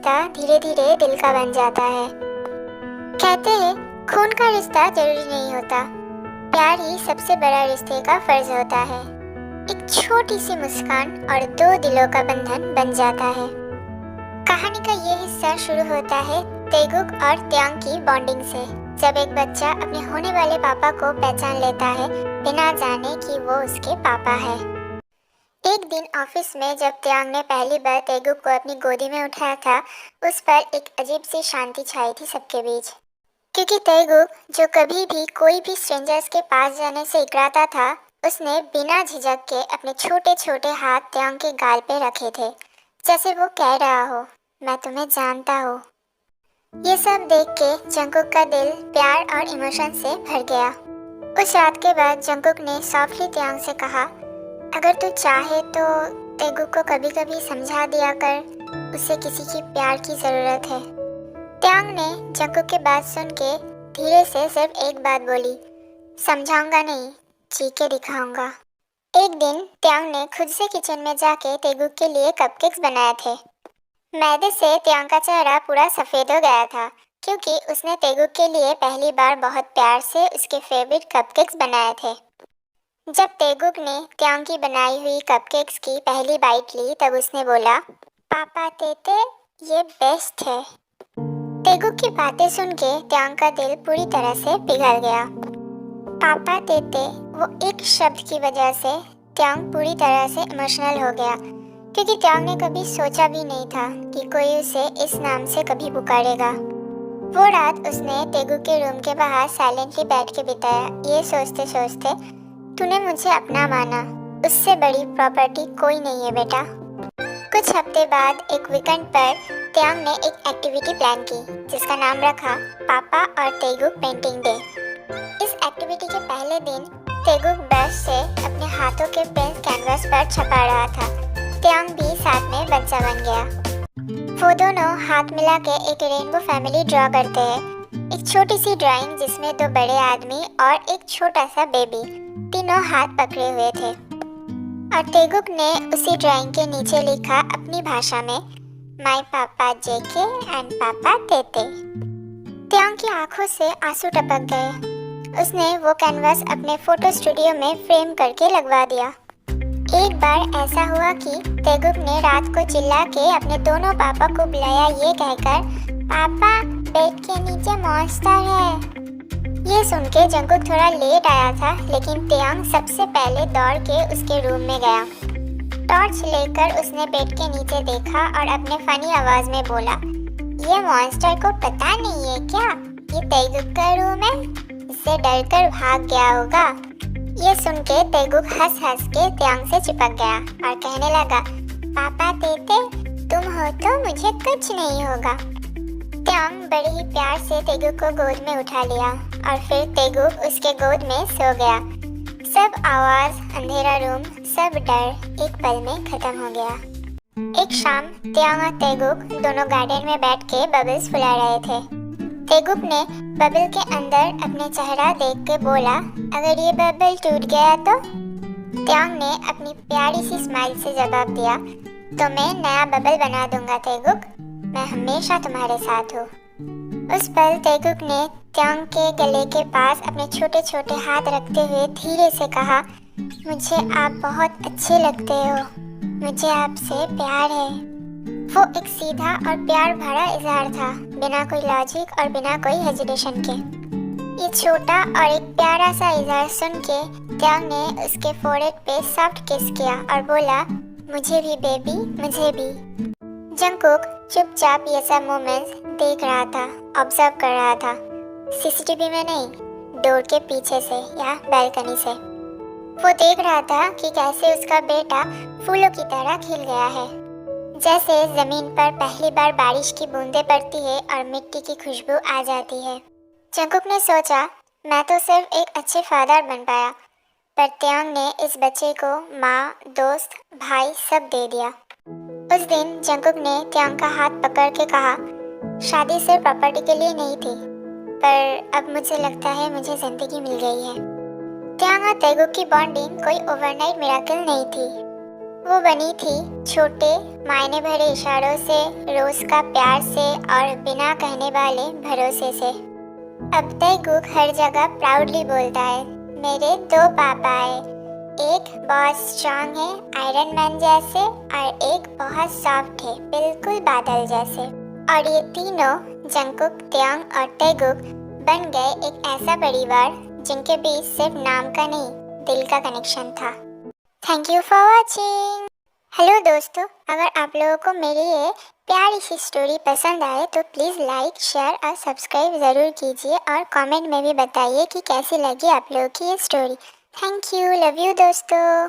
रिश्ता धीरे धीरे दिल का बन जाता है। कहते हैं खून का रिश्ता जरूरी नहीं होता, प्यार ही सबसे बड़ा रिश्ते का फर्ज होता है। एक छोटी सी मुस्कान और दो दिलों का बंधन बन जाता है। कहानी का ये हिस्सा शुरू होता है तेगुक और त्यांग की बॉन्डिंग से, जब एक बच्चा अपने होने वाले पापा को पहचान लेता है बिना जाने कि वो उसके पापा है। एक दिन ऑफिस में जब त्यांग ने पहली बार तेगुक को अपनी गोदी में उठाया था, उस पर एक अजीब सी शांति छाई थी सबके बीच। क्योंकि तेगुक जो कभी भी कोई भी स्ट्रेंजर्स के पास जाने से इकराता था, उसने बिना झिझक के अपने छोटे छोटे हाथ त्यांग के गाल पे रखे थे, जैसे वो कह रहा हो, मैं तुम्हें जानता हूँ। ये सब देख के जंगकुक का दिल प्यार और इमोशन से भर गया। उस रात के बाद जंगकुक ने सॉफ्टली त्यांग से कहा, अगर तू चाहे तो तेगुक को कभी कभी समझा दिया कर, उसे किसी की प्यार की जरूरत है। त्यांग ने जंगकुक की बात सुन के धीरे से सिर्फ एक बात बोली, समझाऊंगा नहीं, जी के दिखाऊंगा। एक दिन त्यांग ने खुद से किचन में जाके तेगुक के लिए कपकेक्स बनाए थे। मैदे से त्यांग का चेहरा पूरा सफेद हो गया था, क्योंकि उसने तेगुक के लिए पहली बार बहुत प्यार से उसके फेवरेट कपकेक्स बनाए थे। जब तेगुक ने त्यांग की बनाई हुई कपकेक्स की पहली बाइट ली, तब उसने बोला, पापा तेते, ये बेस्ट है। तेगुक की बातें सुन के त्यांग का दिल पूरी तरह से पिघल गया। पापा तेते, वो एक शब्द की वजह से त्यांग पूरी तरह से इमोशनल हो गया, क्योंकि त्यांग ने कभी सोचा भी नहीं था कि कोई उसे इस नाम से कभी पुकारेगा। वो रात उसने तेगुक के रूम के बाहर साइलेंटली बैठ के बिताया, ये सोचते सोचते, तूने मुझे अपना माना, उससे बड़ी प्रॉपर्टी कोई नहीं है बेटा। कुछ हफ्ते बाद एक वीकेंड पर त्यांग ने एक एक्टिविटी प्लान की, जिसका नाम रखा पापा और तेगुक पेंटिंग डे। इस एक्टिविटी के पहले दिन तेगुक ब्रश से अपने हाथों के प्रिंट कैनवास पर छपा रहा था। त्यांग भी साथ में बच्चा बन गया। वो दोनों हाथ मिला के एक रेनबो फैमिली ड्रॉ करते हैं, एक छोटी सी ड्राइंग जिसमें दो बड़े आदमी और एक छोटा सा बेबी तीनों हाथ पकड़े हुए थे। और तेगुक ने उसी ड्राइंग के नीचे लिखा अपनी भाषा में, माय पापा जेके एंड पापा तेते। त्यांग की आंखों से आंसू टपक गए। उसने वो कैनवास अपने फोटो स्टूडियो में फ्रेम करके लगवा दिया। एक बार ऐसा हुआ कि तेगुक ने रात को चिल्ला के अपने दोनों पापा को बुलाया, ये कहकर, पापा बेड के नीचे मॉन्स्टर है। ये सुन के जंगकुक थोड़ा लेट आया था, लेकिन त्यांग सबसे पहले दौड़ के उसके रूम में गया। टॉर्च लेकर उसने बेड के नीचे देखा और अपने फनी आवाज में बोला, ये मॉन्स्टर को पता नहीं है क्या ये तेगुक का रूम है, इससे डरकर भाग गया होगा। ये सुन के तेगुक हंस हंस के त्यांग से चिपक गया और कहने लगा, पापा तेते, तुम हो तो मुझे कुछ नहीं होगा। त्यांग बड़े ही प्यार से तेगुक को गोद में उठा लिया और फिर तेगुक उसके गोद में सो गया। सब आवाज, अंधेरा रूम, सब डर एक पल में खत्म हो गया। एक शाम त्यांग और तेगुक दोनों गार्डन में बैठ के बबल्स फुला रहे थे। तेगुक ने बबल के अंदर अपने चेहरा देख के बोला, अगर ये बबल टूट गया तो? त्यांग ने अपनी प्यारी सी स्माइल से जवाब दिया, तो मैं नया बबल बना दूंगा तेगुक, मैं हमेशा तुम्हारे साथ हूँ। उस पल तेगुक ने त्यांग के गले के पास अपने छोटे छोटे हाथ रखते हुए धीरे से कहा, मुझे आप बहुत अच्छे लगते हो, मुझे आपसे प्यार है। वो एक सीधा और प्यार भरा इजहार था, बिना कोई लॉजिक और बिना कोई हेजिटेशन के। ये छोटा और एक प्यारा सा इजहार सुन के त्यांग ने उसके फोrehead पे सॉफ्ट किस किया और बोला, मुझे भी बेबी, मुझे भी। जंगकुक चुपचाप ये सब मोमेंट्स देख रहा था, ऑब्जर्व कर रहा था, सीसीटीवी में नहीं, डोर के पीछे से या बैल्कनी से। वो देख रहा था कि कैसे उसका बेटा फूलों की तरह खिल गया है, जैसे जमीन पर पहली बार बारिश की बूंदें पड़ती है और मिट्टी की खुशबू आ जाती है। जंगकुक ने सोचा, मैं तो सिर्फ एक अच्छे फादर बन पाया, पर त्यांग ने इस बच्चे को माँ, दोस्त, भाई सब दे दिया। उस दिन जंगकुक ने त्यांग का हाथ पकड़ के कहा, शादी सिर्फ प्रॉपर्टी के लिए नहीं थी, पर अब मुझे लगता है मुझे जिंदगी मिल गई है। त्यांग और तेगुक की बॉन्डिंग कोई ओवरनाइट मिरेकल नहीं थी। वो बनी थी छोटे मायने भरे इशारों से, रोज का प्यार से और बिना कहने वाले भरोसे से। अब तैगुक हर जगह प्राउडली बोलता है, मेरे 2 पापा है, एक बहुत स्ट्रांग है आयरन मैन जैसे और एक बहुत सॉफ्ट है बिल्कुल बादल जैसे। और ये तीनों जंगकुक, त्योंग और तैगुक बन गए एक ऐसा परिवार जिनके बीच सिर्फ नाम का नहीं दिल का कनेक्शन था। Thank you for watching. Hello दोस्तों, अगर आप लोगों को मेरी ये प्यारी सी स्टोरी पसंद आए तो प्लीज़ लाइक, शेयर और सब्सक्राइब ज़रूर कीजिए और कमेंट में भी बताइए कि कैसी लगी आप लोगों की ये story. Thank you, love you दोस्तों।